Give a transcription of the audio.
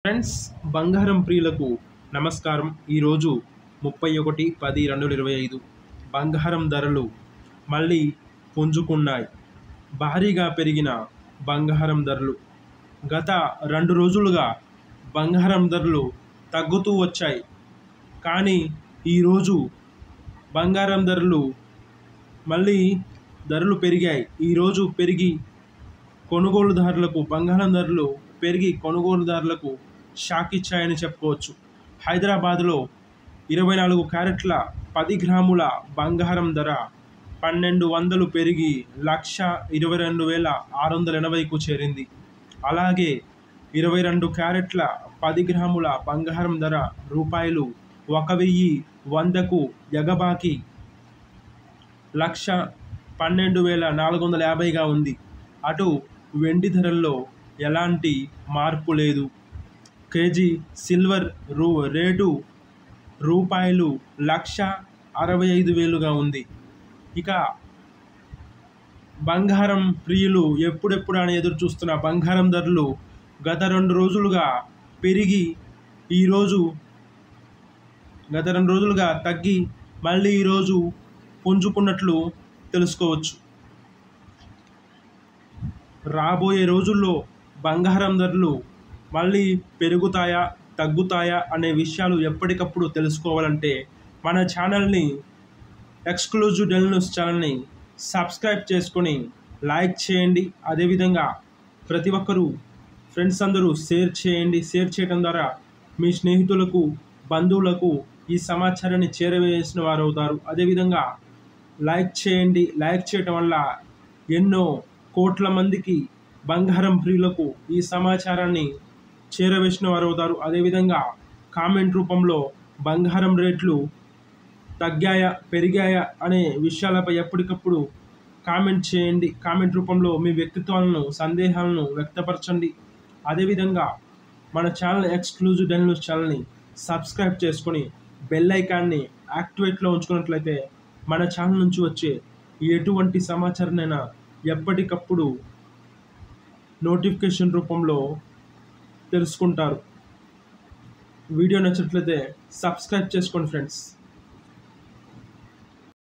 Friends, బంగారం ప్రియులకు నమస్కారం. ఈరోజు 31/10/2025 బంగారం ధరలు మళ్ళీ పుంజుకున్నాయి. భారీగా పెరిగిన బంగారం ధరలు. గత 2 రోజులుగా బంగారం ధరలు తగ్గుతూ వచ్చాయి. కానీ ఈరోజు బంగారం ధరలు మళ్ళీ పెరిగాయి. ఈరోజు పెరిగి కొనుగోలుదారులకు బంగారం ధరలు పెరిగి కొనుగోలుదారులకు షాక్ ఇచ్చాయని చెప్పుకోవచ్చు. హైదరాబాద్లో 24 క్యారెట్ల 10 గ్రాముల బంగారం ధర 1200 పెరిగి 1,22,680కు చేరింది. అలాగే 22 క్యారెట్ల 10 గ్రాముల బంగారం ధర రూపాయలు 1,100కు ఎగబాకి 1,12,450గా ఉంది. అటు వెండి ధరల్లో ఎలాంటి మార్పు లేదు. కేజీ సిల్వర్ రేటు రూపాయలు 1,65,000గా ఉంది. ఇక బంగారం ప్రియులు ఎప్పుడెప్పుడు అని ఎదురు చూస్తున్న బంగారం ధరలు గత 2 రోజులుగా పెరిగి గత 2 రోజులుగా తగ్గి మళ్ళీ ఈరోజు పుంజుకున్నట్లు తెలుసుకోవచ్చు. రాబోయే రోజుల్లో బంగారం ధరలు మళ్ళీ పెరుగుతాయా తగ్గుతాయా అనే విషయాలు ఎప్పటికప్పుడు తెలుసుకోవాలంటే మన ఛానల్ని ఎక్స్క్లూజివ్ డైలీ న్యూస్ ఛానల్ని సబ్స్క్రైబ్ చేసుకొని లైక్ చేయండి. అదేవిధంగా ప్రతి ఒక్కరూ ఫ్రెండ్స్ అందరూ షేర్ చేయండి. షేర్ చేయడం ద్వారా మీ స్నేహితులకు బంధువులకు ఈ సమాచారాన్ని చేరవేసిన వారు అవుతారు. అదేవిధంగా లైక్ చేయండి. లైక్ చేయటం వల్ల ఎన్నో కోట్ల మందికి బంగారం ప్రియులకు ఈ సమాచారాన్ని చేరవేసిన వారు అవుతారు. అదేవిధంగా కామెంట్ రూపంలో బంగారం రేట్లు తగ్గాయా పెరిగాయా అనే విషయాలపై ఎప్పటికప్పుడు కామెంట్ చేయండి. కామెంట్ రూపంలో మీ వ్యక్తిత్వాలను సందేహాలను వ్యక్తపరచండి. అదేవిధంగా మన ఛానల్ ఎక్స్క్లూజివ్ డైలీ న్యూస్ ఛానల్ని సబ్స్క్రైబ్ చేసుకొని బెల్ ఐకాన్ని యాక్టివేట్లో ఉంచుకున్నట్లయితే మన ఛానల్ నుంచి వచ్చే ఎటువంటి సమాచారాన్నైనా ఎప్పటికప్పుడు నోటిఫికేషన్ రూపంలో తెలుసుకుంటారు. వీడియో నచ్చినట్లయితే సబ్స్క్రైబ్ చేసుకోండి ఫ్రెండ్స్.